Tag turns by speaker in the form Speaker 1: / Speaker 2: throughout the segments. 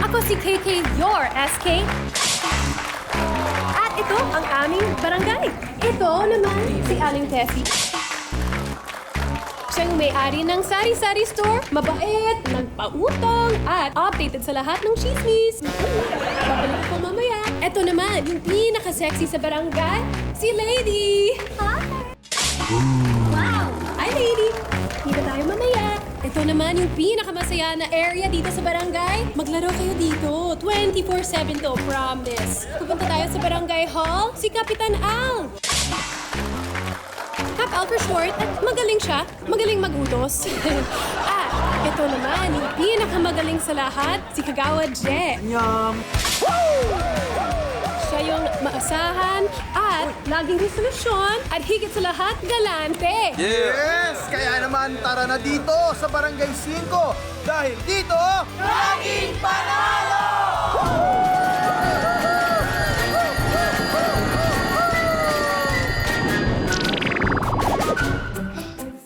Speaker 1: Ako si KK, your SK. At ito ang aming barangay. Ito naman si Aling Tessie. Siyang may-ari ng sari-sari store, mabait, nagpautong, at updated sa lahat ng chismis. Babalik ko mamaya. Ito naman, yung pinaka-sexy sa barangay, si Lady. Hi! Wow! Hi, Lady! Kita tayo mamaya. Ito naman yung pinakamasaya na area dito sa barangay. Maglaro kayo dito. 24/7 to, promise. Pupunta tayo sa barangay hall, si Kapitan Al. Cap Al for short, at magaling siya. Magaling magutos. At ito naman, yung pinakamagaling sa lahat, si Kagawa Je.
Speaker 2: Yum!
Speaker 1: Siya yung maasahan at laging resolusyon at higit sa lahat, galante.
Speaker 2: Yes! Kaya naman tara na dito sa Barangay 5 dahil dito, laging panalo!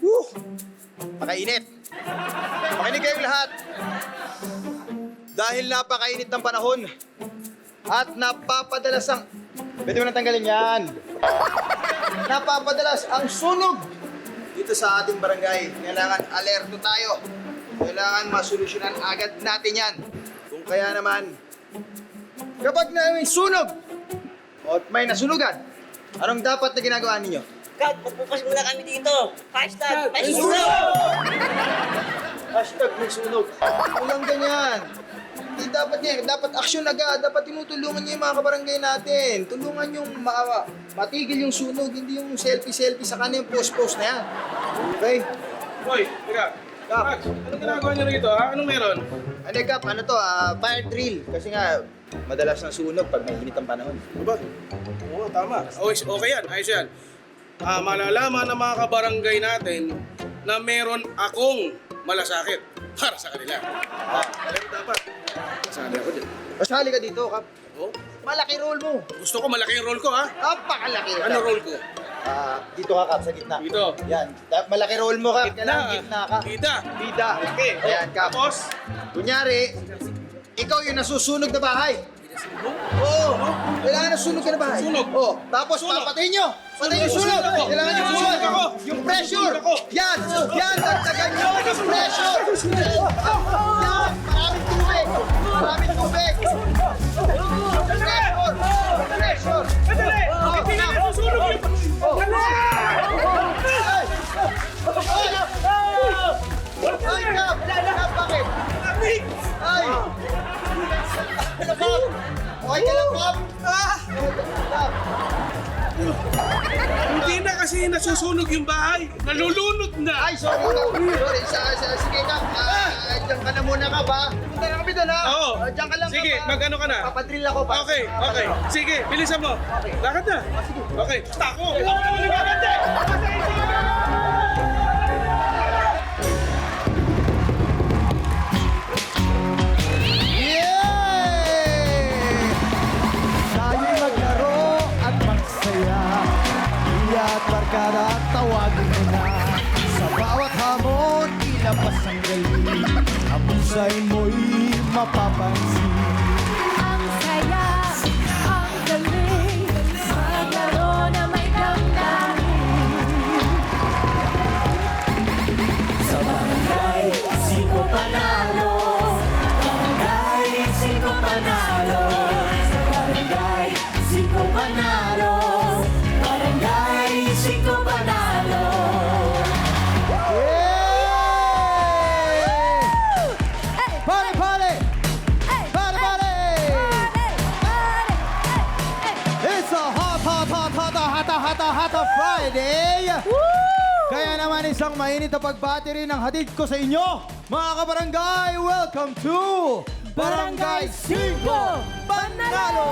Speaker 2: Woo! Pakainit! Makinig kayong lahat! Dahil napakainit ng panahon at napapadalas ang... Pwede mo natanggalin yan. Napapadalas ang sunog dito sa ating barangay. Kailangan alerto tayo. Kailangan masolusyonan agad natin yan. Kung kaya naman, kapag na may sunog o may nasunugan, anong dapat na ginagawa ninyo?
Speaker 3: Kat, magbukas muna kami dito. Hashtag, may sunog!
Speaker 2: Hashtag may sunog. Walang ganyan. Hindi dapat yan. Dapat aksyon agad. Dapat tinutulungan niyo yung mga kabarangay natin. Tulungan yung matigil yung sunog. Hindi yung selfie-selfie sa kanya yung post-post na yan. Okay?
Speaker 4: Hoy, teka.
Speaker 2: Kap.
Speaker 4: Max, anong ginagawa niyo rito, ha? Anong meron?
Speaker 2: Ano, Kap? Ano to? Fire drill. Kasi nga, madalas na sunog pag may init ang panahon.
Speaker 4: Aba? Oo, tama. Okay yan, ayos yan. Malalaman ng mga kabarangay natin na meron akong malasakit para sa kanila. Alam mo dapat. Sali ako dyan.
Speaker 2: Pasali ka dito, Kap.
Speaker 4: Oh?
Speaker 2: Malaki role mo.
Speaker 4: Gusto ko malaki yung role ko, ha?
Speaker 2: Napakalaki.
Speaker 4: Ano role ko?
Speaker 2: Dito ka, Kap, sa gitna.
Speaker 4: Dito.
Speaker 2: Yan. Malaki role mo, Kap. Kailangan gitna ka.
Speaker 4: Bida.
Speaker 2: Bida.
Speaker 4: Okay.
Speaker 2: Ayan, Kap.
Speaker 4: Tapos?
Speaker 2: Kunyari, ikaw yung nasusunog na bahay. Oo. Kailangan nasusunog ka na bahay.
Speaker 4: Sunog.
Speaker 2: Oo. Tapos
Speaker 4: Sunog.
Speaker 2: papatayin nyo. Patayin yung sunog.
Speaker 4: Sunog ako.
Speaker 2: Kailangan yung
Speaker 4: Sunog
Speaker 2: sunog.
Speaker 4: ako.
Speaker 2: Yung pressure.
Speaker 4: Sunog ako.
Speaker 2: Yan. Yan. Dagdagan nyo yung pressure. Yan. Maraming tubig. Maraming tubig. Pressure. Pressure.
Speaker 4: Madali! Hindi na nasusunog yung...
Speaker 2: Ay, Kap! Kap, bakit? Ay! Ano, Kap? Okay ka lang, Kap? Kap!
Speaker 4: Hindi na kasi nasusunog yung bahay. Nalulunod na.
Speaker 2: Ay, sorry, Kap. Sorry. Sige, Kap. Diyan ka na muna, Kap, ha? Punta na kami doon, ha?
Speaker 4: Oo.
Speaker 2: Diyan ka lang, Kap.
Speaker 4: Sige,
Speaker 2: ha?
Speaker 4: mag-ano ka na?
Speaker 2: Papadrill ako, pa.
Speaker 4: Okay. Sige, bilisan mo. Lakad na. Okay, tako. Ito mo naman nagkakante.
Speaker 2: Yay! Tayo'y maglaro at magsaya. Iya at barkada at tawagin mo na. Sa bawat hamon, ilabas ang galing. Ang pusay mo'y mapapansin.
Speaker 1: Ang saya, ang galing, maglaro na may damdamin.
Speaker 5: Sa barangay, 5 panalo. Barangay, 5 panalo. Sa barangay, 5 panalo. Barangay, 5 panalo.
Speaker 2: Party, party! Party, party! It's a hot Friday! Kaya naman isang mainit na pagbati rin ang hatid ko sa inyo, mga kabarangay! Welcome to Barangay 5 Panalo!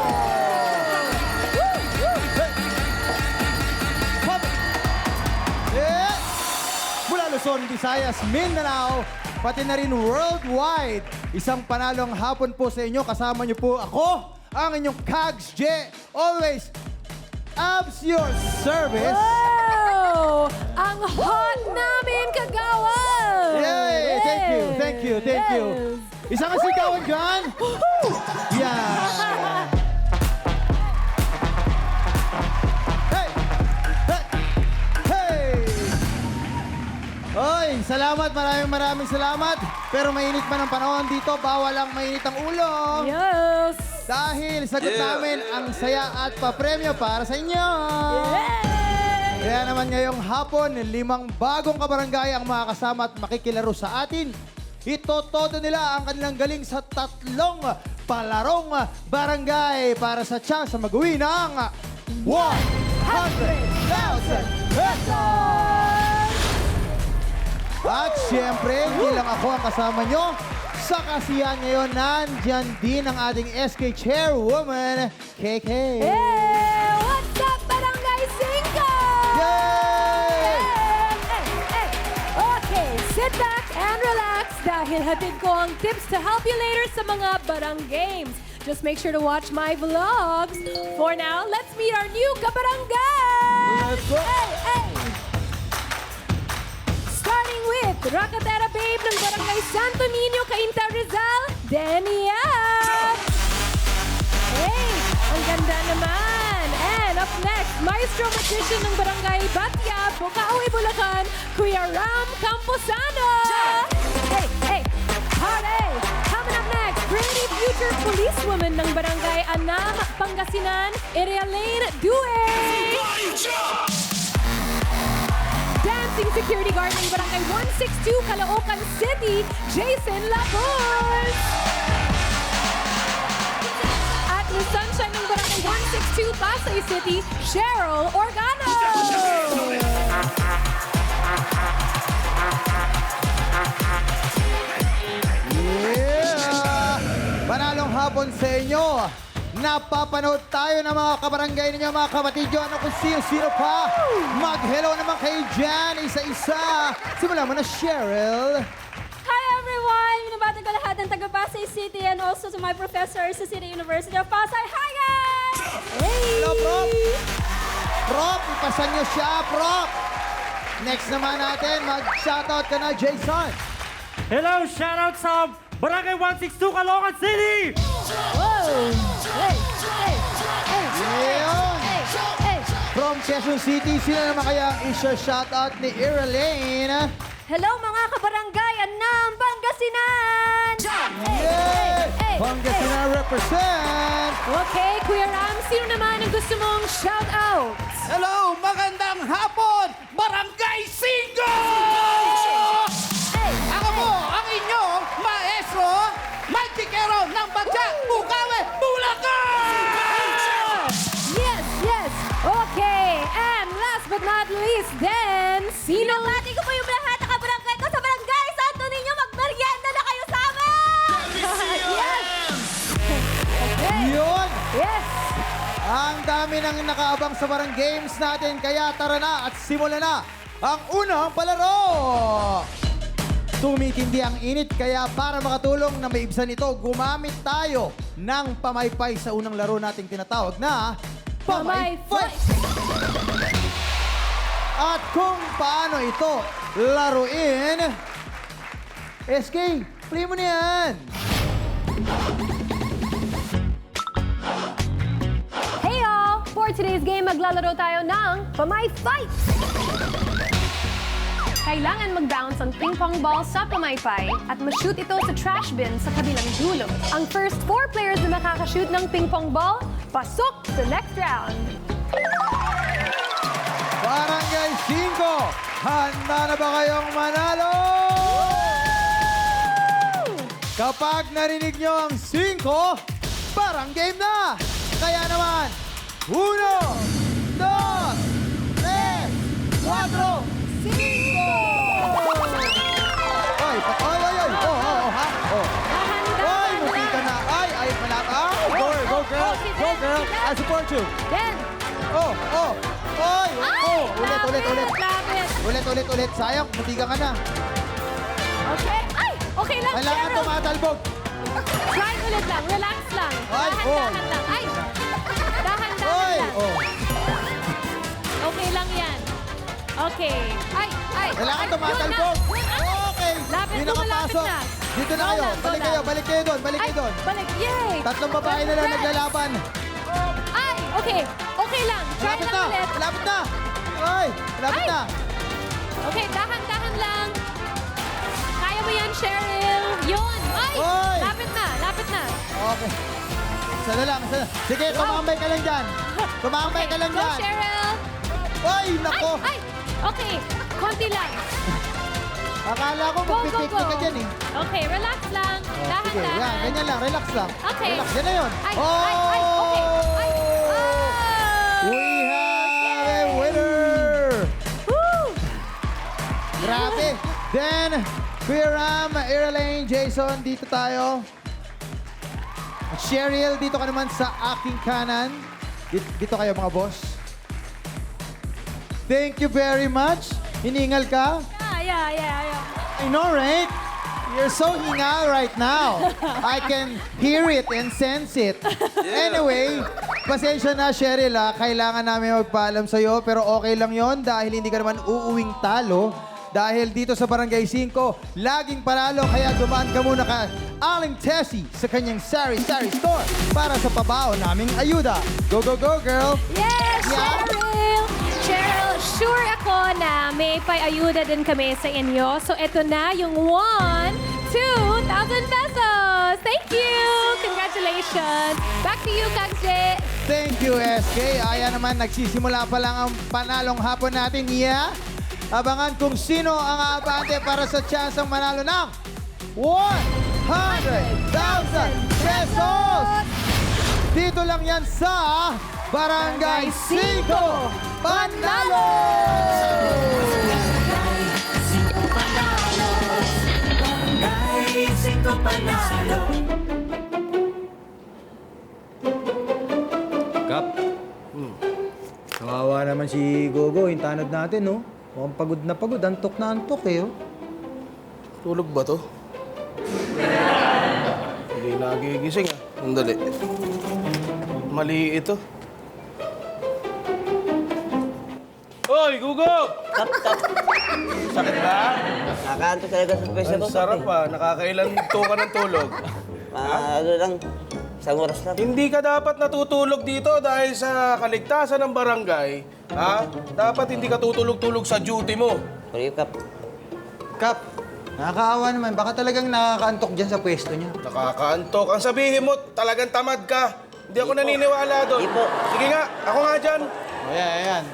Speaker 2: Eh, mula Luzon, Visayas, Mindanao, pati na rin worldwide. Isang panalong hapon po sa inyo. Kasama niyo po ako, ang inyong Kags J. Always, abs your service.
Speaker 1: Wow! Ang hot namin, Kagawa!
Speaker 2: Yay! Thank you.
Speaker 1: Yes.
Speaker 6: Isang sigawan dyan. Yan. Hey! Hey! Hey! Oy, salamat. Maraming salamat. Pero mainit man ang panahon dito, bawal ang mainit ang ulo.
Speaker 1: Yes!
Speaker 6: Dahil sagot namin ang saya at papremyo para sa inyo. Kaya naman ngayong hapon, 5 bagong kabarangay ang makakasama at makikilaro sa atin. Itotodo nila ang kanilang galing sa 3 palarong barangay para sa chance na mag-uwi ng 100,000 pesos! At siyempre, hindi lang ako ang kasama nyo. Sa kasiyahan ngayon, nandyan din ang ating SK Chairwoman, KK.
Speaker 1: Hey! What's up, Barangay 5?
Speaker 6: Yay!
Speaker 1: Hey! Okay, sit back and relax dahil hatid ko ang tips to help you later sa mga barang games. Just make sure to watch my vlogs. For now, let's meet our new kabarangay!
Speaker 6: Let's go!
Speaker 1: Hey! Starting with Rakatera Babe ng Barangay Santo Niño, Cainta, Rizal, Denia! Hey, ang ganda naman! And up next, Maestro Magician ng Barangay Batya, Bukawi, Bulacan, Kuya Ram Camposano! Hey! Party! Coming up next, Pretty Future Policewoman ng Barangay Anam, Pangasinan, Irialaine Due! Dancing security guard ng Barangay 162, Caloocan City, Jason Lapos! At Miss Sunshine ng Barangay 162, Pasay City, Cheryl Organo!
Speaker 6: Yeah! Panalong hapon sa inyo. Napapanood tayo ng mga kabarangay ninyo, mga kapatid nyo. Ano kung sino pa? Mag-hello naman kayo dyan, isa-isa. Simula mo na, Cheryl.
Speaker 7: Hi everyone! Binabati ko lahat ng taga Pasay City and also to my professors sa City University of Pasay. Hi guys!
Speaker 6: Hello, Prop. Prop, ipasan nyo siya, Prop. Next naman natin, mag-shoutout ka na, Jason.
Speaker 8: Hello, shoutout sa Barangay 162, Caloocan City!
Speaker 1: Whoa! Hey!
Speaker 6: Ngayon, from Quezon City, sino naman kaya ang isa-shoutout ni Irialaine?
Speaker 7: Hello mga kabarangay ng Pangasinan!
Speaker 6: Yay! Pangasinan represent!
Speaker 1: Okay, Kuya Ram, sino naman ang gusto mong shout out?
Speaker 6: Hello! Magandang hapon! Barangay 5! Ako po ang inyong maestro, magkikero ng Batya, Bukawi, Bulacan!
Speaker 1: Yes! Okay, and last but not least, then, sino?
Speaker 7: Binabati ko po yung lahat ng kabarangay ko sa Barangay Santo Niño. Magmerienda na kayo sa amin!
Speaker 6: Yun!
Speaker 1: Yes!
Speaker 6: Ang dami nang nakaabang sa barang games natin, kaya tara na at simulan na ang unang palaro! Tumitindi ang init, kaya para makatulong na maibsan ito, gumamit tayo ng pamaypay sa unang laro nating tinatawag na Pamaypay! At kung paano ito laruin, SK, play mo na yan!
Speaker 1: Hey all! For today's game, maglalaro tayo ng Pamay Fight! Kailangan mag-bounce ang ping-pong ball sa pamaypay at ma-shoot ito sa trash bin sa kabilang dulo. Ang first 4 players na makaka-shoot ng ping-pong ball, pasok sa next round.
Speaker 6: Barangay 5, handa na ba kayong manalo? Kapag narinig nyo ang 5, parang game na! Kaya naman, 1, 2, 3, 4, 5! Ay, ha? Ay, muti ka na. Ay, malata. Go girl. I support you.
Speaker 1: Then,
Speaker 6: Ulit. Sayang, muti ka na.
Speaker 1: okay. Ay! Okay lang,
Speaker 6: Kailangan
Speaker 1: Cheryl.
Speaker 6: tumatalbog.
Speaker 1: Try ulit lang. Relax lang.
Speaker 6: Ay,
Speaker 1: Dahan-dahan lang. Ay! Dahan-dahan
Speaker 6: Oy,
Speaker 1: lang. Okay lang yan. Okay. Ay!
Speaker 6: Kailangan
Speaker 1: Ay,
Speaker 6: tumatalbog.
Speaker 1: yun na.
Speaker 6: Okay.
Speaker 1: Lapit
Speaker 6: Yun
Speaker 1: mo, malapit
Speaker 6: nakapasok.
Speaker 1: na.
Speaker 6: Dito na kayo. Balik kayo doon. Balik kayo doon.
Speaker 1: Balik. Yay!
Speaker 6: Tatlong babae na lang
Speaker 1: Congrats!
Speaker 6: naglalaban.
Speaker 1: Ay, okay. Okay lang. Try
Speaker 6: Malapit
Speaker 1: lang
Speaker 6: na.
Speaker 1: ulit.
Speaker 6: Malapit na. Ay, malapit
Speaker 1: Ay!
Speaker 6: na.
Speaker 1: Okay, dahan-dahan lang. Kaya mo yan, Cheryl. Yun. Ay!
Speaker 6: Oy!
Speaker 1: Lapit na. Lapit na.
Speaker 6: Okay. Isa na lang. Sige, tumambay ka lang dyan. Tumambay ka lang
Speaker 1: Go,
Speaker 6: dyan.
Speaker 1: Cheryl.
Speaker 6: Ay, nako.
Speaker 1: Ay! Okay. Konti lang.
Speaker 6: Akala ko
Speaker 1: Go, go,
Speaker 6: magpipiknik
Speaker 1: go.
Speaker 6: ka dyan eh.
Speaker 1: Okay, relax lang.
Speaker 6: Oh, sige,
Speaker 1: Dahan-dahan.
Speaker 6: yan. Ganyan lang. Relax lang.
Speaker 1: Okay.
Speaker 6: Relax. Yan na yun.
Speaker 1: Ay,
Speaker 6: oh!
Speaker 1: ay, ay, okay. Ay, oh!
Speaker 6: We have a winner!
Speaker 1: Woo!
Speaker 6: Grabe. Then, Kuya Ram, Iraline, Jason, dito tayo. At Cheryl, dito ka naman sa aking kanan. Dito kayo mga boss. Thank you very much. Hiningal ka?
Speaker 7: Yeah.
Speaker 6: I know, right? You're so hingal right now. I can hear it and sense it. Anyway, pasensya na, Cheryl, ha? Kailangan namin magpaalam sa'yo, pero okay lang yon dahil hindi ka naman uuwing talo. Dahil dito sa Barangay 5, laging panalo, kaya dumaan ka muna ka Aling Tessie sa kanyang Sari Store para sa pabao naming ayuda. Go, go, go, girl!
Speaker 1: Yes,
Speaker 6: Yeah.
Speaker 1: Cheryl! Cheryl, sure ako na may pay-ayuda din kami sa inyo. So, eto na yung 2,000 pesos! Thank you! Congratulations! Back to you, Kag J.
Speaker 6: Thank you, SK. Ayan naman, nagsisimula pa lang ang panalong hapon natin. Yeah! Abangan kung sino ang aabante para sa tsansang manalo ng 100,000 pesos! Dito lang yan sa Barangay 5 Panalo!
Speaker 5: Barangay 5 Panalo.
Speaker 6: Kap. Kawawa naman si Gogo, yung tanod natin, no? Mukhang pagod na pagod, antok na antok eh, oh.
Speaker 4: Tulog ba to? Hindi nagigising ah. Sandali. Mali ito. Hoy, Gugo! Sakit ba?
Speaker 3: Nakakanto talaga sa pwesto ko.
Speaker 4: Ang sarap ah. Nakakailan to ka ng tulog.
Speaker 3: Ano lang, isang oras lang.
Speaker 4: Hindi ka dapat natutulog dito dahil sa kaligtasan ng barangay. Ha? Dapat hindi ka tutulog-tulog sa duty mo.
Speaker 3: Sorry, Kap.
Speaker 6: Kap, nakakaawa naman. Baka talagang nakakaantok dyan sa pwesto niya.
Speaker 4: Nakakaantok. Ang sabihin mo, talagang tamad ka. Hindi ako naniniwala doon.
Speaker 3: Di po.
Speaker 4: Sige nga, ako nga dyan.
Speaker 6: Ayan.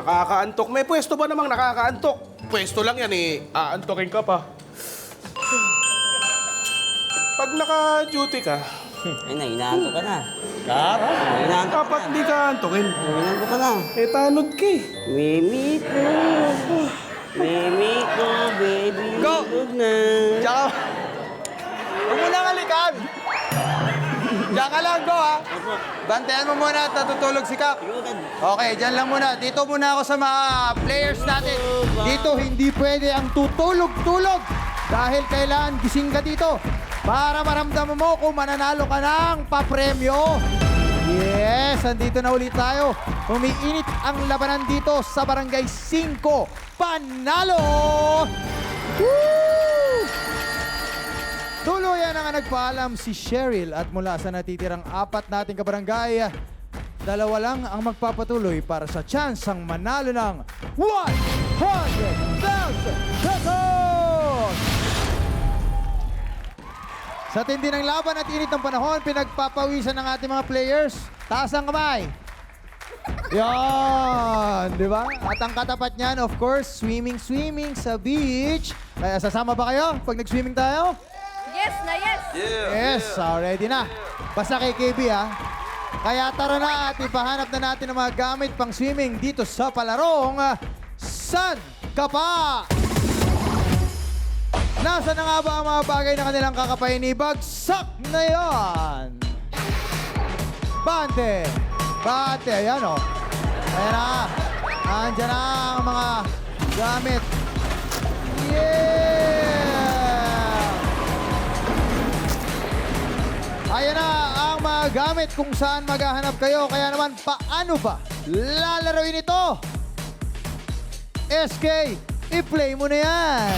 Speaker 4: Nakakaantok. May pwesto ba namang nakakaantok? Pwesto lang yan eh. Aantokin ka pa. Pag naka-duty ka,
Speaker 3: Ay na, inaanto ka na.
Speaker 6: Kap?
Speaker 3: Inaanto ka
Speaker 4: dapat
Speaker 3: na.
Speaker 4: di ka antokin.
Speaker 3: Inaanto ka na.
Speaker 4: Eh, tanod ka eh.
Speaker 3: Mimi ko. Mimi ko, baby.
Speaker 6: Go!
Speaker 3: Huwag na.
Speaker 6: Tsaka, huwag mo nang halikan. Diyan ka lang, go, ha? Bantayan mo muna at natutulog si Kap. Okay, dyan lang muna. Dito muna ako sa mga players natin. Dito, hindi pwede ang tutulog-tulog. Dahil kailangan gising ka dito para maramdaman mo kung mananalo ka ng papremyo. Yes, andito na ulit tayo. Umiinit ang labanan dito sa Barangay 5 Panalo! Woo! Tuluyan na nga nagpaalam si Cheryl at mula sa natitirang 4 nating kabarangay, 2 lang ang magpapatuloy para sa tsansang manalo ng 100,000 pesos! Sa tindi ng laban at init ng panahon, pinagpapawisan ng ating mga players. Taas ang kamay. Yan, di ba? At ang katapat niyan, of course, swimming sa beach. Kaya sasama ba kayo pag nag-swimming tayo?
Speaker 7: Yes na yes!
Speaker 6: Yes, ready na. Basta kay KB, ha? Kaya tara na at ipahanap na natin ang mga gamit pang swimming dito sa palarong San Ka Pa? Nasaan na nga ba ang mga bagay na kanilang kakapain? Ibagsak na yan! Bante! Bante, ayan o. Ayan na. Andyan na ang mga gamit. Yeah! Ayan na ang mga gamit kung saan maghahanap kayo. Kaya naman, paano ba lalaroin ito? SK, i-play mo na yan.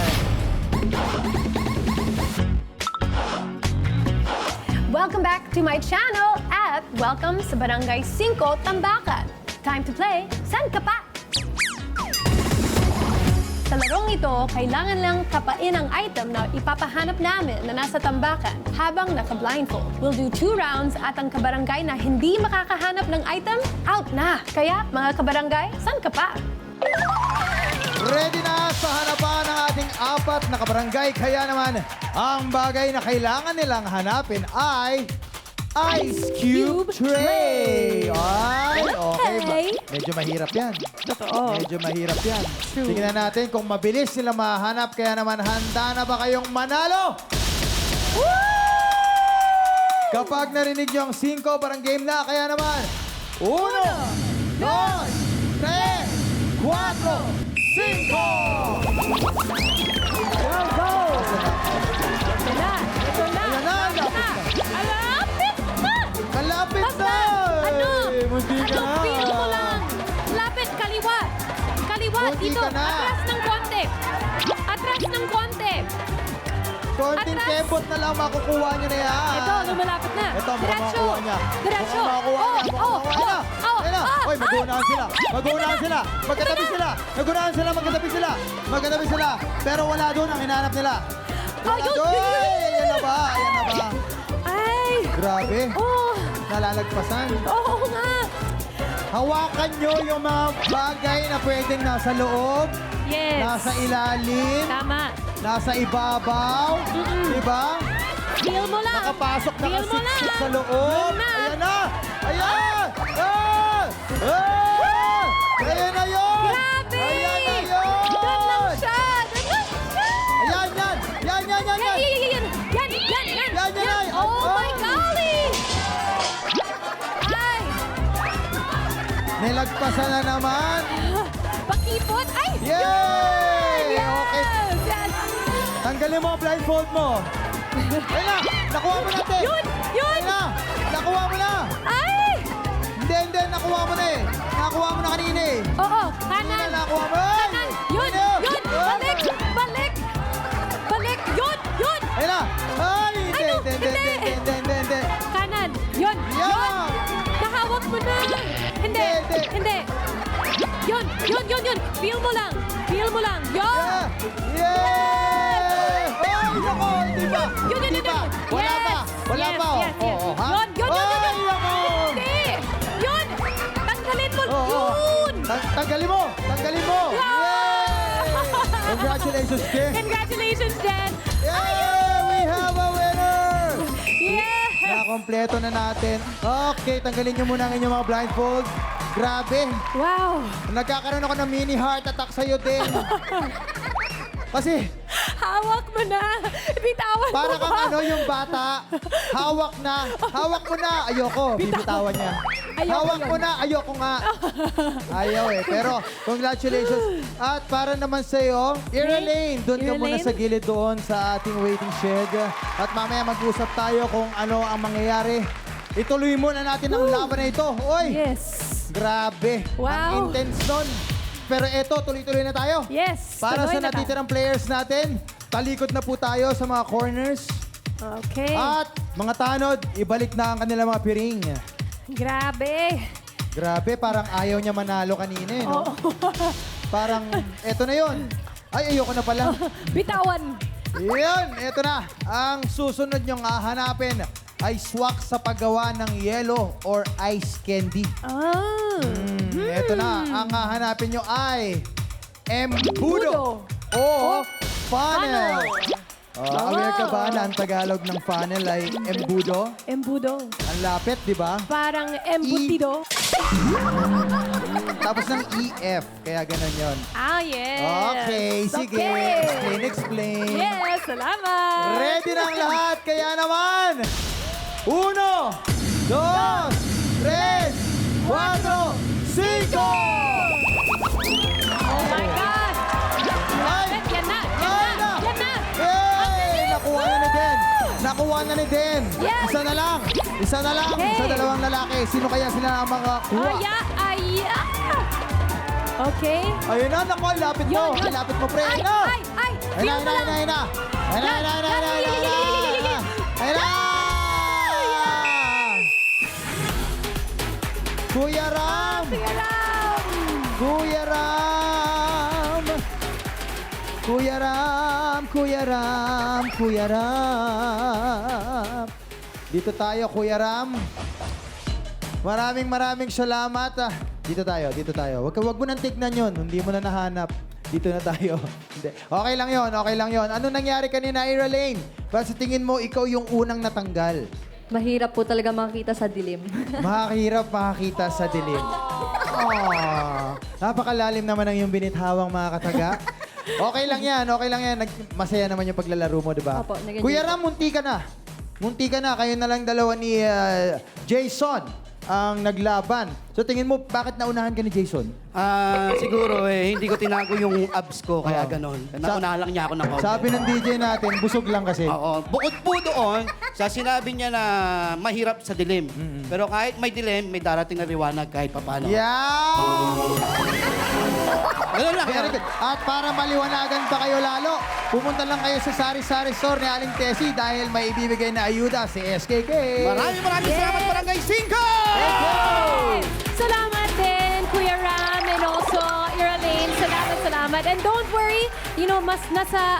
Speaker 1: Welcome back to my channel at welcome sa Barangay 5 Tambakan. Time to play San Ka Pa? Sa larong ito, kailangan lang kapain ang item na ipapahanap namin na nasa tambakan habang naka-blindfold. We'll do 2 rounds at ang kabarangay na hindi makakahanap ng item, out na! Kaya, mga kabarangay, San Ka Pa?
Speaker 6: Ready na sa hanapan ng ating 4 na kabarangay. Kaya naman, ang bagay na kailangan nilang hanapin ay Ice Cube Tray. Ay, okay. Medyo mahirap yan.
Speaker 1: Totoo.
Speaker 6: Medyo mahirap yan. Tingnan natin kung mabilis sila mahanap. Kaya naman, handa na ba kayong manalo? Kapag narinig nyo ang 5, parang game na. Kaya naman, 1, 2, 3, 4, 5! Go!
Speaker 1: Ito na! Ito na!
Speaker 6: Ayan na,
Speaker 1: Malapit na!
Speaker 6: Malapit na!
Speaker 1: Ano?
Speaker 6: Ay, munti ka
Speaker 1: Ano?
Speaker 6: na.
Speaker 1: Feel mo lang! Lapit, kaliwa! Kaliwa,
Speaker 6: Munti
Speaker 1: dito!
Speaker 6: ka na.
Speaker 1: Atras ng konti! Atras ng konti!
Speaker 6: Konting
Speaker 1: Atras.
Speaker 6: kembot na lang makukuha nyo na yan.
Speaker 1: Ito, lumalapit na!
Speaker 6: Ito, mukhang
Speaker 1: Diretso!
Speaker 6: makukuha niya.
Speaker 1: Diretso!
Speaker 6: Mukhang makukuha niya. Mukhang makukuha niya. Ayun na. Uy, mag-uunahan sila. Mag-uunahan sila. Magkatabi sila. Mag-uunahan sila. Magkatabi sila. Magkatabi sila. Pero wala doon ang hinahanap nila. Wala
Speaker 1: Ayun.
Speaker 6: doon. Ayan na ba? Ayan na ba?
Speaker 1: Ay!
Speaker 6: Grabe.
Speaker 1: Oh!
Speaker 6: Nalalagpasan.
Speaker 1: Oo nga!
Speaker 6: Hawakan nyo yung mga bagay na pwedeng nasa loob,
Speaker 1: Yes!
Speaker 6: nasa ilalim,
Speaker 1: Tama!
Speaker 6: nasa ibabaw. Diba?
Speaker 1: Feel mo lang!
Speaker 6: Nakapasok,
Speaker 1: Feel mo
Speaker 6: nakasiksik
Speaker 1: lang.
Speaker 6: sa loob.
Speaker 1: Yun na.
Speaker 6: Ayan na! Ayan! Ah! Ah! Ayan na yun!
Speaker 1: Grabe!
Speaker 6: Ayan na yun!
Speaker 1: Doon lang siya! Doon lang siya!
Speaker 6: Ayan, yan! Yan, yan, yan, yan!
Speaker 1: Yan! Oh my golly! Ay!
Speaker 6: Nilagpasan na naman!
Speaker 1: Pakipot! Ay!
Speaker 6: Yay!
Speaker 1: Yes!
Speaker 6: Okay.
Speaker 1: Yes!
Speaker 6: Tanggalin mo ang blindfold mo. Ayan na! Nakuha mo natin!
Speaker 1: Yun! Yun!
Speaker 6: Ayan na! Nakuha mo na!
Speaker 1: Ay!
Speaker 6: Hindi, nakuha mo na eh. Nakuha mo na kanina eh.
Speaker 1: Oo!
Speaker 6: Kanina
Speaker 1: Kanan!
Speaker 6: nakuha mo.
Speaker 1: Kanan! Yun!
Speaker 6: Ayun!
Speaker 1: Yun! Balik! Balik! Balik! Yun! Yun!
Speaker 6: Ayan na! Ay! Hindi,
Speaker 1: Ano?
Speaker 6: hindi.
Speaker 1: Kanan! Yun!
Speaker 6: Yan!
Speaker 1: Yun! Nahawak mo na! Hindi!
Speaker 6: Hindi.
Speaker 1: Hindi! Yun! Feel mo lang! Feel mo lang! Yun!
Speaker 6: Yeah! Ay, nako! Hindi pa!
Speaker 1: Yun!
Speaker 6: Hindi pa! Wala
Speaker 1: Yes!
Speaker 6: pa! Wala
Speaker 1: Yes,
Speaker 6: pa!
Speaker 1: yes, yes.
Speaker 6: Oo, ha?
Speaker 1: Yun!
Speaker 6: Ay, nako!
Speaker 1: Hindi! Yun! Tanggalin mo!
Speaker 6: Oo.
Speaker 1: Yun!
Speaker 6: Tanggalin mo! Tanggalin mo! Yay! Congratulations, Jen!
Speaker 1: Congratulations, Jen!
Speaker 6: Yay! We have a winner!
Speaker 1: Yes!
Speaker 6: Nakompleto na natin. Okay, tanggalin nyo muna ang inyong mga blindfold. Grabe!
Speaker 1: Wow!
Speaker 6: Nagkakaroon ako ng mini heart attack sa'yo din. Kasi
Speaker 1: Hawak mo na! Bitawan
Speaker 6: para
Speaker 1: mo!
Speaker 6: kang ano yung bata, hawak na. Hawak mo na. Ayoko, bibitawan niya.
Speaker 1: Ayoko
Speaker 6: Hawak
Speaker 1: yun.
Speaker 6: mo na. Ayoko nga. Ayaw eh. Pero congratulations. At para naman sa'yo, Iraline, doon ka muna
Speaker 1: Iraline?
Speaker 6: sa gilid doon sa ating waiting shed. At mamaya mag-usap tayo kung ano ang mangyayari. Ituloy muna natin ang laban na ito. Oy!
Speaker 1: Yes!
Speaker 6: Grabe.
Speaker 1: Wow.
Speaker 6: Ang intense nun. Pero eto, tuloy-tuloy na tayo.
Speaker 1: Yes!
Speaker 6: Para
Speaker 1: tuloy
Speaker 6: sa
Speaker 1: na
Speaker 6: natitirang players natin, talikod na po tayo sa mga corners.
Speaker 1: Okay.
Speaker 6: At mga tanod, ibalik na ang kanilang mga piring.
Speaker 1: Grabe!
Speaker 6: Grabe, parang ayaw niya manalo kanina eh, no? Parang, eto na yon. Ay, ayoko na pala.
Speaker 1: Bitawan!
Speaker 6: Yan, eto na. Ang susunod niyong hahanapin ay swak sa paggawa ng yellow or ice candy.
Speaker 1: Ah!
Speaker 6: Eto na, ang hahanapin nyo ay embudo o funnel. Aware ka ba na ang Tagalog ng funnel ay embudo?
Speaker 1: Embudo.
Speaker 6: Ang lapit, di ba?
Speaker 1: Parang embutido.
Speaker 6: Tapos ng EF, kaya ganun yon.
Speaker 1: Ah, yes!
Speaker 6: Okay, sige.
Speaker 1: Okay.
Speaker 6: Explain.
Speaker 1: Yes, salamat!
Speaker 6: Ready na ang lahat, kaya naman! 1, 2, 3, 4, 5!
Speaker 1: Oh my God!
Speaker 6: Ay!
Speaker 1: Yan na!
Speaker 6: Ay na!
Speaker 1: Yan na!
Speaker 6: Hey! Nakuha na ni Den! Nakuha na ni Den!
Speaker 1: Yes!
Speaker 6: Isa na lang! Isa na lang!
Speaker 1: Okay.
Speaker 6: Sa dalawang lalaki. Sino kaya sila ang mga kuha?
Speaker 1: Aya! Okay.
Speaker 6: Ayun na, naku, ang lapit mo.
Speaker 1: Yun, yun.
Speaker 6: Ang lapit mo, pre.
Speaker 1: Ay!
Speaker 6: Ayun na!
Speaker 1: Ay! Ay!
Speaker 6: Ayun na,
Speaker 1: Feel mo lang!
Speaker 6: ayun na, ayun na! Ayun na, ayun na, ayun na, ayun na, ayun na! Ayun na! Kuya Ram!
Speaker 7: Kuya Ram!
Speaker 6: Kuya Ram! Kuya Ram! Kuya Ram! Kuya Ram! Dito tayo, Kuya Ram. Maraming salamat. Dito tayo. Wag mo nang tignan yun. Hindi mo na nahanap. Dito na tayo. Hindi. Okay lang yon. Ano nangyari kanina, Ira Lane? Ba sa tingin mo, ikaw yung unang natanggal?
Speaker 7: Mahirap po talaga makita sa dilim.
Speaker 6: Mahirap makakita sa dilim. Aww. Napakalalim naman ang iyong binithawang mga kataga. Okay lang yan. Masaya naman yung paglalaro mo, di ba?
Speaker 7: Opo, nag-enjoy
Speaker 6: Kuya
Speaker 7: po.
Speaker 6: Ram, munti ka na. Kayo na lang dalawa ni Jason ang naglaban. So tingin mo, bakit naunahan ka ni Jason?
Speaker 9: Siguro hindi ko tinago yung abs ko, kaya
Speaker 6: Oo.
Speaker 9: ganon. Naunahan lang niya ako ng konti.
Speaker 6: Sabi ng DJ natin, busog lang kasi.
Speaker 9: Oo. Bukod po doon, sa sinabi niya na mahirap sa dilim. Pero kahit may dilim, may darating na liwanag kahit papano.
Speaker 6: Yeah!
Speaker 9: Ganun lang.
Speaker 6: Very good. At para maliwanagan pa kayo lalo, pumunta lang kayo sa Sari-Sari Store ni Aling Tessie dahil may ibibigay na ayuda si SKK.
Speaker 9: Maraming salamat, Barangay 5!
Speaker 1: Salamat din, Kuya Ram, and also Ira Lane. Salamat. And don't worry, mas nasa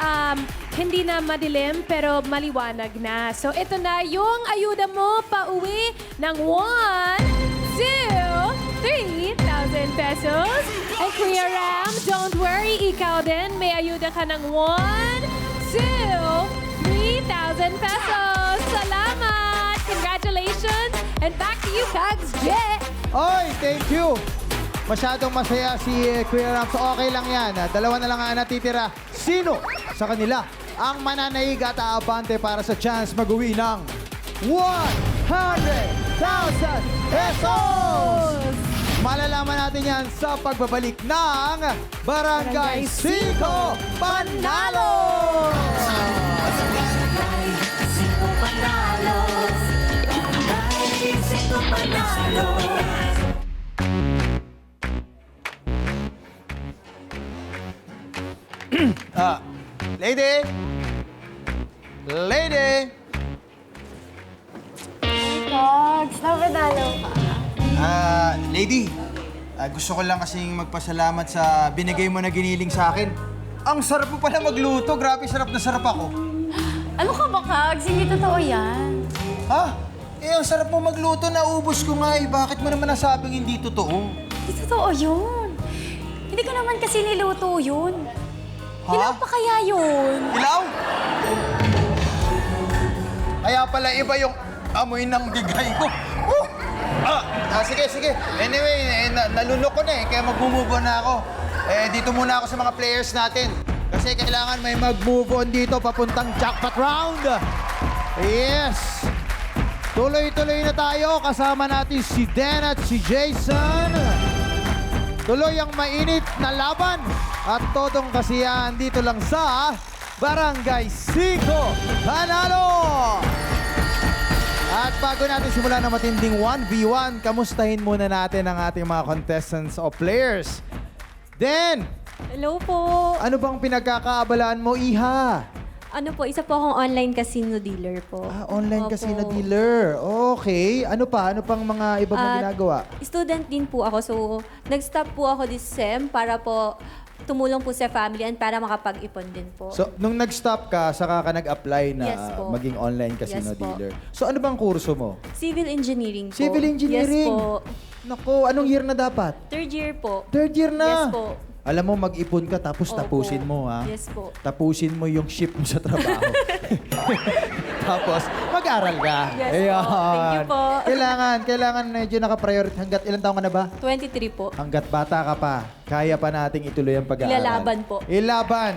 Speaker 1: hindi na madilim, pero maliwanag na. So ito na yung ayuda mo pauwi ng 1, 2, 3,000 pesos. And Kuya Ram, don't worry, ikaw din. May ayuda ka ng 1, 2, 3,000 pesos. Salamat! Congratulations! And back to you, Kags J.
Speaker 6: Oy, thank you. Masyadong masaya si Kuya Ram. So okay lang yan. Dalawa na lang ang natitira. Sino sa kanila ang mananaig at aabante para sa chance mag-uwi ng 100,000 pesos? Malalaman natin yan sa pagbabalik ng Barangay 5 Panalo! Lady!
Speaker 7: Cogs, napadalo ka.
Speaker 6: Lady, gusto ko lang kasing magpasalamat sa binigay mo na giniling sa akin. Ang sarap mo pala magluto. Grabe, sarap na sarap ako.
Speaker 7: Ano ka ba, Cogs? Hindi totoo yan.
Speaker 6: Ha? Ang sarap mo magluto. Naubos ko nga eh. Bakit mo naman nasabing hindi totoo?
Speaker 7: Hindi totoo yun. Hindi ko naman kasi niluto yun.
Speaker 6: Ha?
Speaker 7: Hilaw pa kaya yun?
Speaker 6: Ilaw? Kaya pala iba yung amoy ng bigay ko. Sige. Anyway, nalunok ko na eh. Kaya mag-move on na ako. Dito muna ako sa mga players natin. Kasi kailangan may mag-move on dito papuntang jackpot round. Yes! Tuloy-tuloy na tayo. Kasama natin si Dan at si Jason. Tuloy ang mainit na laban. At todong kasiyahan dito lang sa Barangay 5 Panalo! At bago natin simulan ng matinding 1v1, kamustahin muna natin ang ating mga contestants o players. Dan,
Speaker 7: Hello po.
Speaker 6: ano bang pinagkakaabalaan mo, Iha?
Speaker 7: Ano po, isa po akong online casino dealer po.
Speaker 6: Online
Speaker 7: Opo.
Speaker 6: casino dealer. Okay. Ano pa? Ano pang mga iba mong ginagawa?
Speaker 7: Student din po ako, so nag-stop po ako this SEM para po tumulong po sa family and para makapag-ipon din po.
Speaker 6: So, nung nag-stop ka, saka ka nag-apply na
Speaker 7: Yes po.
Speaker 6: maging online casino
Speaker 7: Yes po.
Speaker 6: dealer. So, ano bang kurso mo?
Speaker 7: Civil engineering po.
Speaker 6: Civil engineering?
Speaker 7: Yes po.
Speaker 6: Naku, anong year na dapat?
Speaker 7: Third year po.
Speaker 6: Third year na?
Speaker 7: Yes po.
Speaker 6: Alam mo, mag-ipon ka tapos
Speaker 7: Opo.
Speaker 6: tapusin mo, ha?
Speaker 7: Yes po.
Speaker 6: Tapusin mo yung shift mo sa trabaho. Tapos, mag-aral ka.
Speaker 7: Yes po. Thank you po.
Speaker 6: Kailangan medyo naka-priority. Hanggat ilang taon ka na ba?
Speaker 7: 23 po.
Speaker 6: Hanggat bata ka pa, kaya pa nating ituloy ang pag-aaral.
Speaker 7: Ilalaban po.
Speaker 6: Ilaban.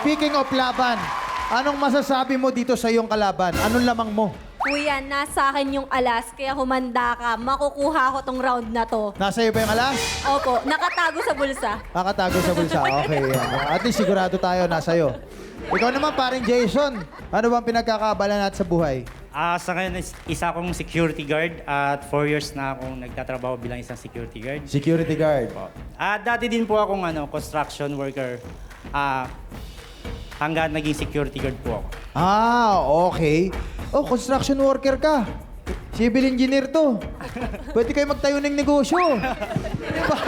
Speaker 6: Speaking of laban, anong masasabi mo dito sa iyong kalaban? Anong lamang mo?
Speaker 7: Kuya, nasa akin yung alas, kaya humanda ka. Makukuha ko tong round na to.
Speaker 6: Nasa iyo ba yung alas?
Speaker 7: Opo, nakatago sa bulsa.
Speaker 6: Nakatago sa bulsa. Okay. At least sigurado tayo nasa iyo. Ikaw naman, paring Jason. Ano bang pinagkakaabala natin sa buhay?
Speaker 8: Sa ngayon, isa akong security guard at 4 years na akong nagtatrabaho bilang isang security guard.
Speaker 6: Security guard.
Speaker 8: Dati din po akong construction worker. Hanggang naging security guard po ako.
Speaker 6: Okay. Oh, construction worker ka. Civil engineer to. Pwede kayo magtayo ng negosyo. Diba?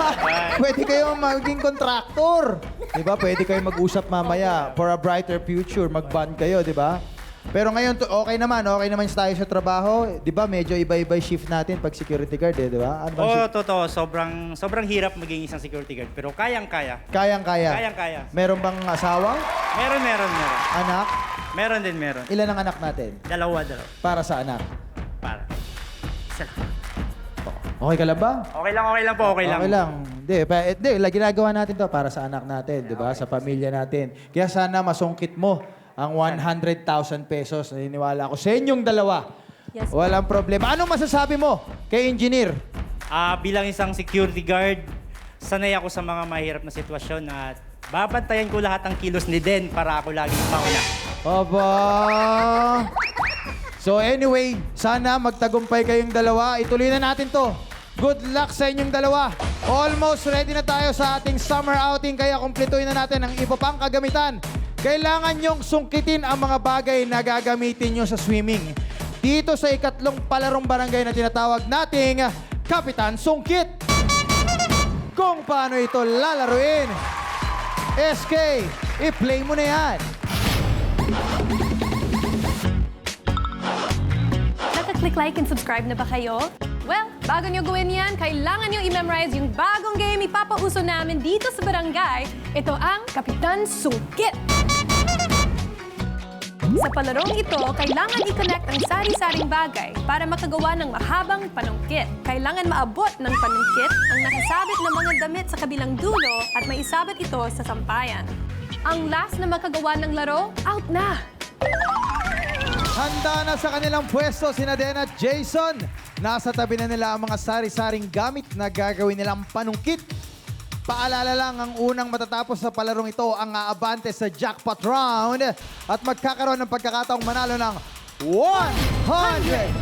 Speaker 6: Pwede kayo maging contractor. Diba? Pwede kayo mag-usap mamaya for a brighter future. Mag-bond kayo, diba? Pero ngayon, okay naman tayo sa trabaho. Diba? Medyo iba-iba yung shift natin pag security guard, eh, diba? Ano bang
Speaker 8: Oo,
Speaker 6: shift?
Speaker 8: totoo. Sobrang hirap maging isang security guard. Pero kayang-kaya.
Speaker 6: Kayang-kaya.
Speaker 8: Kayang-kaya.
Speaker 6: Meron bang asawa?
Speaker 8: Meron.
Speaker 6: Anak?
Speaker 8: Meron.
Speaker 6: Ilan ang anak natin?
Speaker 8: Dalawa.
Speaker 6: Para sa anak?
Speaker 8: Para. Isa lang.
Speaker 6: Okay ka lang ba?
Speaker 8: Okay lang po. Okay lang.
Speaker 6: Hindi, ginagawa natin to para sa anak natin, di ba? Sa pamilya natin. Kaya sana masungkit mo ang 100,000 pesos. Naniniwala ako sa inyong dalawa.
Speaker 7: Yes.
Speaker 6: Walang problema. Anong masasabi mo kay engineer?
Speaker 8: Bilang isang security guard, sanay ako sa mga mahirap na sitwasyon at babantayan ko lahat ng kilos ni Den para ako laging mauna.
Speaker 6: Aba! So anyway, sana magtagumpay kayong dalawa. Ituloy na natin to. Good luck sa inyong dalawa. Almost ready na tayo sa ating summer outing kaya kumpletuhin na natin ang iba pang kagamitan. Kailangan nyong sungkitin ang mga bagay na gagamitin nyo sa swimming. Dito sa ikatlong palarong barangay na tinatawag nating Kapitan Sungkit. Kung paano ito lalaruin, SK, i-play mo na yan.
Speaker 1: Naka-click like and subscribe na ba kayo? Well, bago nyo gawin yan, kailangan nyo i-memorize yung bagong game ipapauso namin dito sa barangay. Ito ang Kapitan Sungkit. Sa palarong ito, kailangan i-connect ang sari-saring bagay para makagawa ng mahabang panungkit. Kailangan maabot ng panungkit ang nakasabit na mga damit sa kabilang dulo at maisabit ito sa sampayan. Ang last na makagawa ng laro, out na!
Speaker 6: Handa na sa kanilang pwesto sina Den at Jason. Nasa tabi na nila ang mga sari-saring gamit na gagawin nilang panungkit. Paalala lang, ang unang matatapos sa palarong ito ang aabante sa jackpot round at magkakaroon ng pagkakataong manalo ng 100,000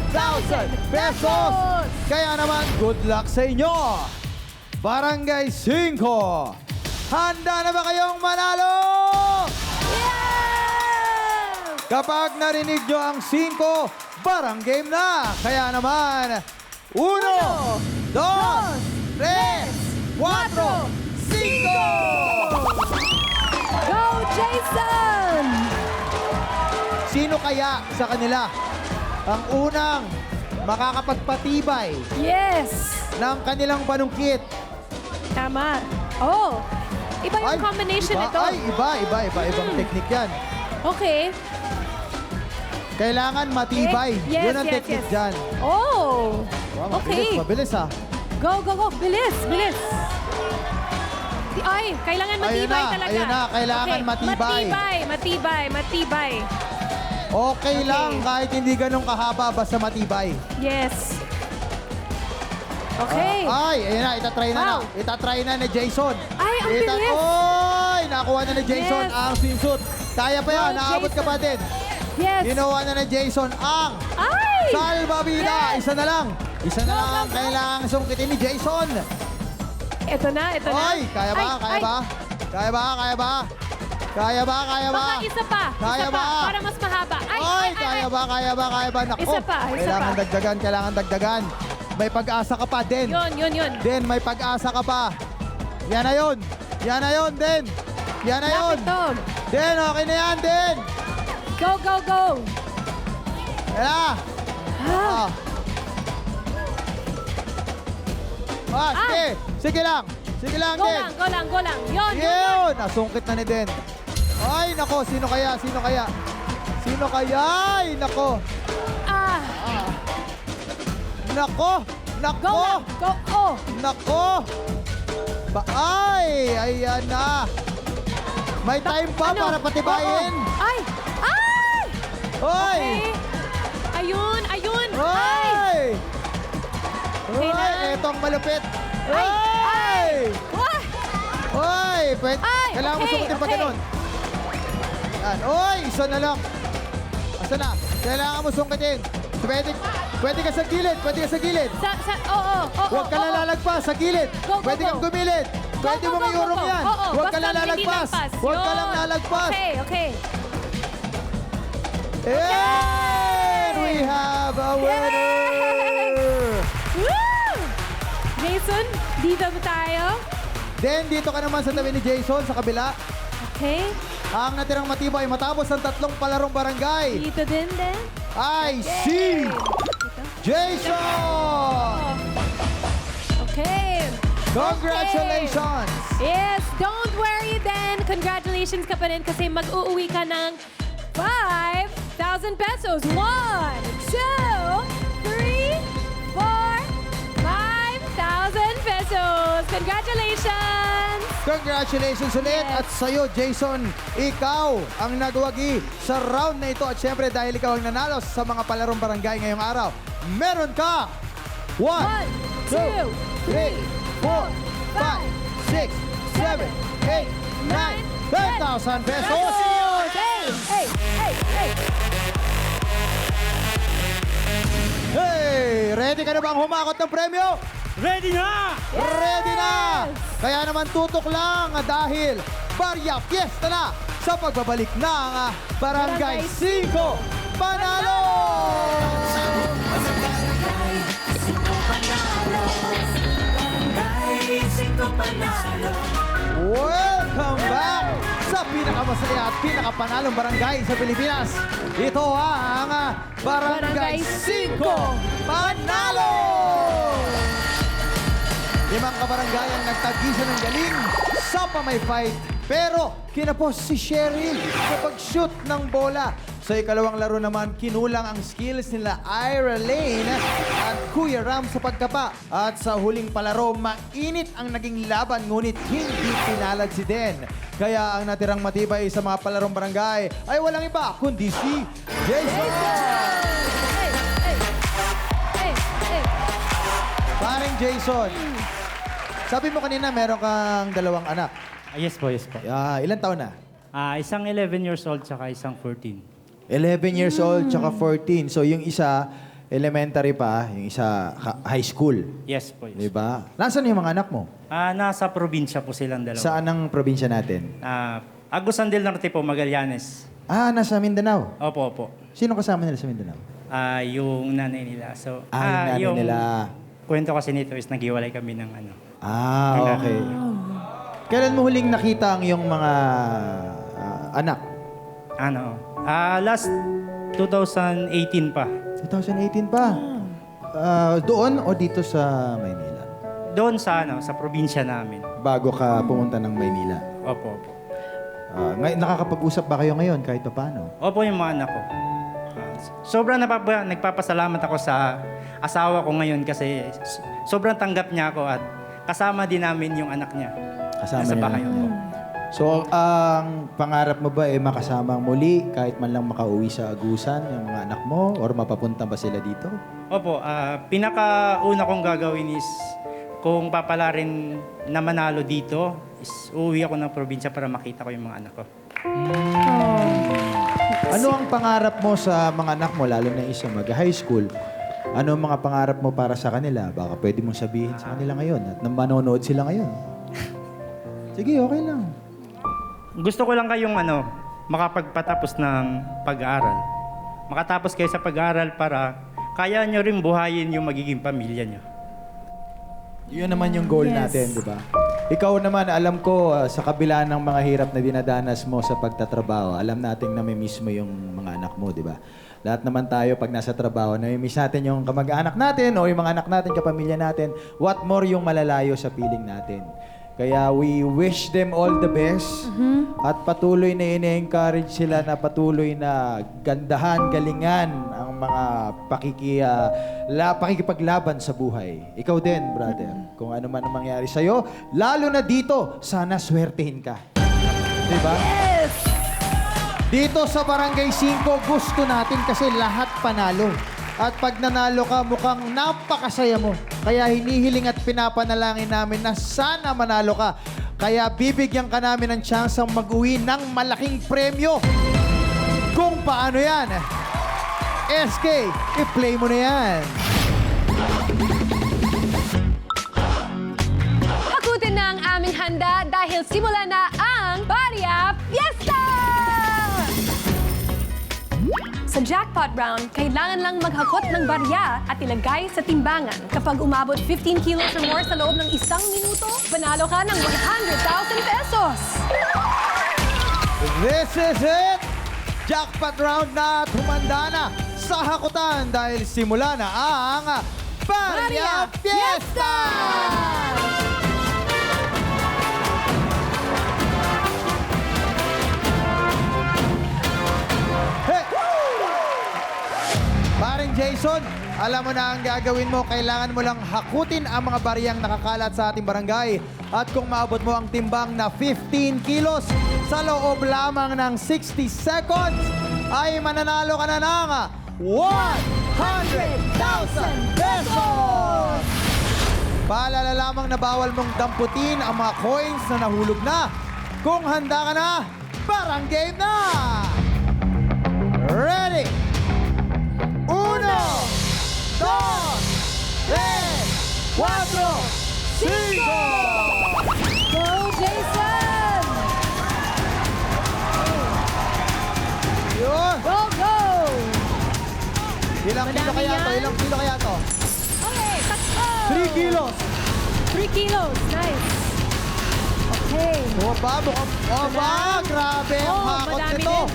Speaker 6: pesos! Kaya naman, good luck sa inyo! Barangay 5, handa na ba kayong manalo? Kapag narinig nyo ang 5, barang game na! Kaya naman, 1, 2, 3, 4, 5!
Speaker 1: Go, Jason!
Speaker 6: Sino kaya sa kanila ang unang makakapagpatibay
Speaker 1: Yes!
Speaker 6: ng kanilang panungkit?
Speaker 1: Tama. Oh, iba yung combination
Speaker 6: iba,
Speaker 1: nito.
Speaker 6: Ibang teknik yan.
Speaker 1: Okay.
Speaker 6: Kailangan matibay.
Speaker 1: Yes,
Speaker 6: Yun ang
Speaker 1: yes,
Speaker 6: teknik
Speaker 1: yes.
Speaker 6: dyan.
Speaker 1: Oh!
Speaker 6: Wow,
Speaker 1: Okay.
Speaker 6: mabilis ha.
Speaker 1: Go! Bilis! Ay, kailangan matibay talaga.
Speaker 6: ayun na, kailangan matibay.
Speaker 1: Matibay.
Speaker 6: Okay lang kahit hindi ganun kahaba, basta matibay.
Speaker 1: Yes. Okay.
Speaker 6: Ayun na, itatry na
Speaker 1: Wow.
Speaker 6: Itatry na ni Jason.
Speaker 1: Ay, ang bilis.
Speaker 6: Oy! Nakuha na ni Jason
Speaker 1: Yes.
Speaker 6: ang swimsuit. Kaya pa yan,
Speaker 1: Wow,
Speaker 6: naabot ka
Speaker 1: Jason.
Speaker 6: pa din.
Speaker 1: Yes.
Speaker 6: Ginawa na ni Jason ang
Speaker 1: Ay!
Speaker 6: salbabida.
Speaker 1: Yes.
Speaker 6: Isa na lang ang kailangang sungkitin ni Jason.
Speaker 1: Ito na.
Speaker 6: Oy! Kaya ba?
Speaker 1: Baka isa pa.
Speaker 6: Kaya
Speaker 1: Isa pa,
Speaker 6: ba?
Speaker 1: para mas mahaba.
Speaker 6: Oy! Kaya ba? Naku,
Speaker 1: Isa pa.
Speaker 6: kailangan dagdagan. May pag-asa ka pa, Den.
Speaker 1: Yun.
Speaker 6: Den, may pag-asa ka pa. Yan na yun, Den. Yan na yun.
Speaker 1: Lapit to.
Speaker 6: Den, okay na yan, Den.
Speaker 1: Go.
Speaker 6: Yan na. Sige lang,
Speaker 1: Go
Speaker 6: Den.
Speaker 1: lang. Yun.
Speaker 6: Yun! Nasungkit na ni Den. Ay, nako, sino kaya? Ay, nako.
Speaker 1: Ah.
Speaker 6: Nako.
Speaker 1: Go lang. Go. Oh.
Speaker 6: Nako. Ay, ayan na. May time pa
Speaker 1: Ano?
Speaker 6: para patibayin.
Speaker 1: Oo. Ay!
Speaker 6: Hoy!
Speaker 1: Okay. Ayun.
Speaker 6: Hoy!
Speaker 1: Okay na.
Speaker 6: Eto ang malupit.
Speaker 1: Ay!
Speaker 6: Hoy!
Speaker 1: Wah!
Speaker 6: Hoy! Kailangan mo sumutin pa ganun. Yan. Hoy! Isa na lang. Asa na? Kailangan mo sungkitin. Pwede ka sa gilid.
Speaker 1: Oo.
Speaker 6: Huwag ka lalagpas sa gilid.
Speaker 1: Go.
Speaker 6: Pwede kang gumilid. Pwede
Speaker 1: Go.
Speaker 6: mong iurong yan.
Speaker 1: Oo.
Speaker 6: Huwag ka
Speaker 1: Basta hindi
Speaker 6: lalagpas.
Speaker 1: lampas.
Speaker 6: Huwag ka
Speaker 1: Yun.
Speaker 6: lang lalagpas.
Speaker 1: Okay.
Speaker 6: And we have a winner!
Speaker 1: Woo! Jason, dito ba tayo?
Speaker 6: Then, dito ka naman sa tabi ni Jason, sa kabila.
Speaker 1: Okay.
Speaker 6: Ang natirang matibay matapos ang 3 palarong barangay
Speaker 1: Dito din.
Speaker 6: ay si Jason!
Speaker 1: Okay.
Speaker 6: Congratulations!
Speaker 1: Yes, don't worry then. Congratulations ka pa rin kasi mag-uuwi ka ng 5,000 pesos. 1, 2, 3, 4, 5,000 pesos. Congratulations!
Speaker 6: Congratulations ulit! At sa'yo, Jason, ikaw ang nagwagi sa round na ito. At syempre, dahil ikaw ang nanalo sa mga palarong barangay ngayong araw, meron ka 1, 2, 3, 4, 5, 6, 7, 8, 9, 10,000 pesos!
Speaker 1: Hey!
Speaker 6: Hey! Ready ka na bang humakot ng premyo?
Speaker 8: Ready na!
Speaker 6: Ready na! Kaya naman tutok lang dahil Barya Fiesta na sa pagbabalik ng Barangay 5 Panalo! Welcome back sa pinakamasaya at pinakapanalong barangay sa Pilipinas. Ito ang Barangay 5 Panalo! 5 kabarangay ang nagtagisan ng galing sa pamay fight. Pero kinapos si Cheryl sa pag-shoot ng bola. Sa ikalawang laro naman, kinulang ang skills nila Ira Lane at Kuya Ram sa pagkapa. At sa huling palaro, mainit ang naging laban ngunit hindi pinalad si Den. Kaya ang natirang matibay sa mga palarong barangay ay walang iba kundi si Jason! Paring Jason, sabi mo kanina meron kang 2 anak.
Speaker 8: Yes po, yes po.
Speaker 6: Ilan taon na?
Speaker 8: Isang 11 years old tsaka isang 14.
Speaker 6: 11 years old tsaka 14. So yung isa, elementary pa, yung isa high school.
Speaker 8: Yes po, yes.
Speaker 6: Diba? Nasaan yung mga anak mo?
Speaker 8: Nasa probinsya po silang dalawa.
Speaker 6: Saan ang probinsya natin?
Speaker 8: Agusan del Norte po, Magallanes.
Speaker 6: Nasa Mindanao.
Speaker 8: Opo, opo.
Speaker 6: Sino kasama nila sa Mindanao?
Speaker 8: Yung nanay nila. So,
Speaker 6: Yung nanay nila.
Speaker 8: Kwento kasi nito is naghiwalay kami ng ano.
Speaker 6: Okay. Kailan mo huling nakita ang iyong mga anak?
Speaker 8: Last 2018 pa.
Speaker 6: 2018 pa? Doon o dito sa Maynila?
Speaker 8: Doon sa sa probinsya namin.
Speaker 6: Bago ka pumunta ng Maynila?
Speaker 8: Opo, opo.
Speaker 6: Nakakapag-usap ba kayo ngayon kahit pa paano?
Speaker 8: Opo yung mga anak ko. Sobrang nagpapasalamat ako sa asawa ko ngayon kasi sobrang tanggap niya ako at kasama din namin yung anak niya.
Speaker 6: Kasama
Speaker 8: sa
Speaker 6: niya.
Speaker 8: bahay. Opo.
Speaker 6: So, ang pangarap mo ba makasamang muli kahit man lang makauwi sa Agusan yung mga anak mo or mapapunta ba sila dito?
Speaker 8: Opo, pinakauna kong gagawin is kung papalarin na manalo dito, is uuwi ako ng probinsya para makita ko yung mga anak ko.
Speaker 6: Ano ang pangarap mo sa mga anak mo, lalo na isa mag-high school? Ano ang mga pangarap mo para sa kanila? Baka pwede mong sabihin sa kanila ngayon at nang manonood sila ngayon. Sige, okay lang.
Speaker 8: Gusto ko lang kayong makapagpatapos ng pag-aaral. Makatapos kayo sa pag-aaral para kaya nyo rin buhayin yung magiging pamilya nyo.
Speaker 6: Yun naman yung goal natin, di ba? Ikaw naman, alam ko, sa kabila ng mga hirap na dinadanas mo sa pagtatrabaho, alam natin na may miss mo yung mga anak mo, di ba? Lahat naman tayo, pag nasa trabaho, na-miss natin yung kamag-anak natin o yung mga anak natin, kapamilya natin. What more yung malalayo sa piling natin. Kaya we wish them all the best at patuloy na ine-encourage sila na patuloy na gandahan, galingan ang mga pakikipaglaban sa buhay. Ikaw din, brother. Kung ano man ang mangyari sa'yo, lalo na dito, sana swertehin ka. Diba? Yes! Dito sa Barangay 5, gusto natin kasi lahat panalo. At pag nanalo ka, mukhang napakasaya mo. Kaya hinihiling at pinapanalangin namin na sana manalo ka. Kaya bibigyan ka namin ng tsansang mag-uwi ng malaking premyo. Kung paano yan? SK, i-play mo na yan.
Speaker 1: Hakutin na ang aming handa dahil simula na ang Barya Fiesta! Sa jackpot round, kailangan lang maghakot ng barya at ilagay sa timbangan. Kapag umabot 15 kilos or more sa loob ng 1 minuto, panalo ka ng 100,000 pesos!
Speaker 6: This is it! Jackpot round na at humanda na sa hakutan dahil simula na ang Barya Fiesta! Hey! Paring Jason, alam mo na ang gagawin mo. Kailangan mo lang hakutin ang mga bariyang nakakalat sa ating barangay. At kung maabot mo ang timbang na 15 kilos sa loob lamang ng 60 seconds, ay mananalo ka na ng 100,000 pesos! Paalala lamang na bawal mong damputin ang mga coins na nahulog na. Kung handa ka na, parang game na! Ready? 1, 2, 3, 4, 5!
Speaker 7: Go, Jason!
Speaker 6: Yun!
Speaker 7: Go, go!
Speaker 6: Ilang kilo
Speaker 1: Madami
Speaker 6: kaya to?
Speaker 1: yan.
Speaker 6: Ilang kilo kaya to?
Speaker 7: Okay, let's go!
Speaker 6: 3 kilos!
Speaker 1: 3 kilos. Nice. Okay.
Speaker 6: Oba, mukhang... Oba, grabe ang
Speaker 1: Oh,
Speaker 6: hakot
Speaker 1: madami
Speaker 6: nito.
Speaker 1: din.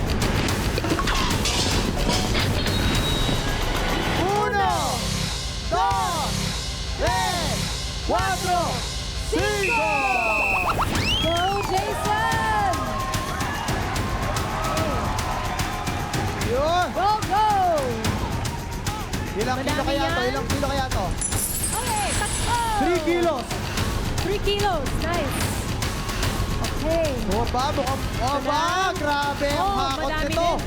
Speaker 6: 1, 2, 3, 4, 5!
Speaker 7: Go, Jason!
Speaker 6: Yun!
Speaker 7: Go, go!
Speaker 6: Ilang kilo
Speaker 1: Madami
Speaker 6: kaya to?
Speaker 1: yan.
Speaker 6: Ilang kilo kaya to?
Speaker 7: Okay, let's go!
Speaker 6: 3 kilos!
Speaker 1: 3 kilos. Nice. Okay.
Speaker 6: Oba, mukhang... Oba, grabe ang
Speaker 1: Oh,
Speaker 6: hakot
Speaker 1: madami
Speaker 6: nito.
Speaker 1: din.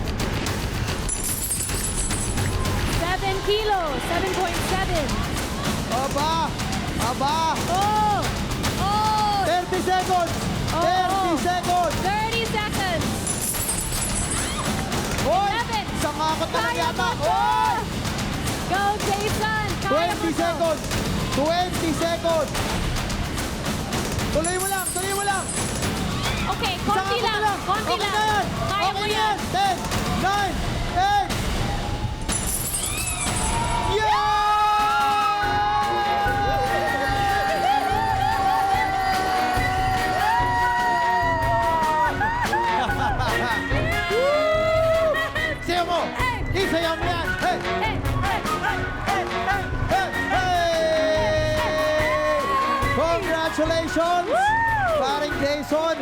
Speaker 1: 7 kilos. 7.7.
Speaker 6: Oba! Aba!
Speaker 1: Oh! Oh!
Speaker 6: 30 seconds! 30 seconds!
Speaker 1: 30 seconds.
Speaker 6: Hoy!
Speaker 1: 11.
Speaker 6: Isang hakot na lang
Speaker 1: Kaya
Speaker 6: yata!
Speaker 1: mo to!
Speaker 6: Hoy!
Speaker 1: Go, Jason! Kaya mo
Speaker 6: 20
Speaker 1: to!
Speaker 6: seconds! 20 seconds! Tuloy mo lang! Tuloy mo lang!
Speaker 1: Okay,
Speaker 6: Isang
Speaker 1: konti
Speaker 6: hakot na
Speaker 1: lang. Konti
Speaker 6: Okay
Speaker 1: lang.
Speaker 6: na yan!
Speaker 1: Kaya mo
Speaker 6: Okay na
Speaker 1: yan.
Speaker 6: 10, 9, 8! Yeah! Sayaw mo! Isayaw mo yan! Hey!
Speaker 1: Hey, hey, hey, hey, hey.
Speaker 6: Hey! Hey! Congratulations! Paring Jason!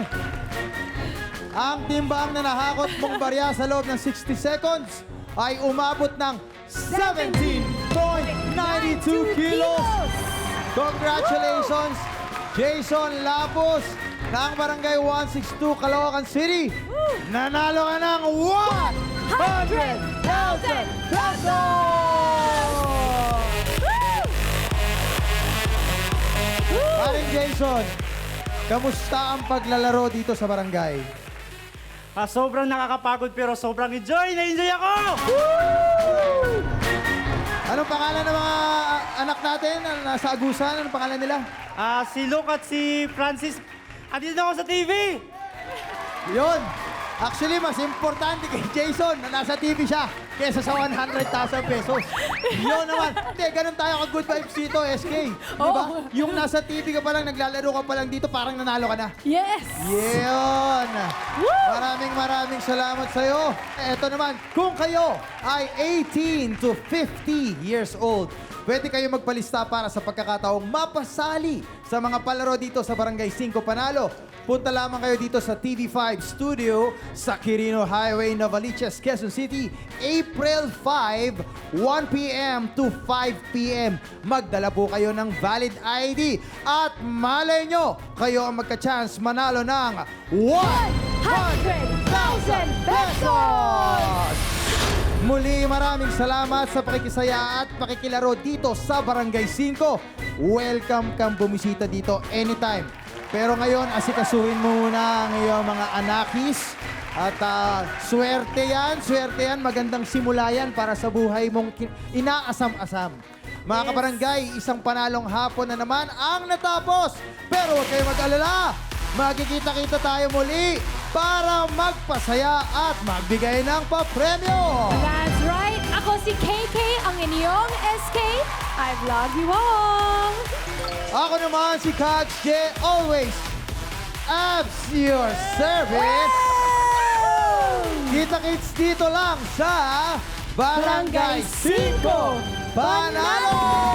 Speaker 6: Ang timbang na nahakot mong barya sa loob ng 60 seconds ay umabot ng 17.92 kilos! Congratulations, Jason Lapos ng Barangay 162, Caloocan City. Nanalo ka ng 100,000 pesos! Paring Jason, kamusta ang paglalaro dito sa barangay?
Speaker 8: Sobrang nakakapagod pero sobrang enjoy! Na-enjoy ako!
Speaker 6: Anong pangalan ng mga anak natin na nasa Agusan? Anong pangalan nila?
Speaker 8: Si Luke at si Francis. Andito na ako sa TV!
Speaker 6: Yun. Actually, mas importante kay Jason na nasa TV siya kesa sa 100,000 pesos. Yun naman. Hindi, ganun tayo ka-good vibes dito, SK. Di ba? Yung nasa TV ka pa lang, naglalaro ka pa lang dito, parang nanalo ka na.
Speaker 1: Yes!
Speaker 6: Yun! Maraming salamat sa'yo. Eto naman, kung kayo ay 18 to 50 years old, pwede kayo magpalista para sa pagkakataong mapasali sa mga palaro dito sa Barangay 5 Panalo. Punta lamang kayo dito sa TV5 Studio sa Quirino Highway, Novaliches, Quezon City, April 5, 1 p.m. to 5 p.m. Magdala po kayo ng valid ID at malay nyo, kayo ang magka-chance manalo ng 100,000 pesos! Muli, maraming salamat sa pakikisaya at pakikilaro dito sa Barangay 5. Welcome kang bumisita dito anytime. Pero ngayon, asikasuhin mo muna ang iyong mga anakis. At swerte yan, magandang simula yan para sa buhay mong inaasam-asam. Mga kabarangay, isang panalong hapon na naman ang natapos. Pero huwag kayong mag-alala, magkikita-kita tayo muli para magpasaya at magbigay ng papremyo.
Speaker 1: That's right!
Speaker 7: Ako si KK, ang inyong SK. I vlog you all.
Speaker 6: Ako naman si Coach J. Always abs your service. Kita-kits dito lang sa Barangay 5 Panalo!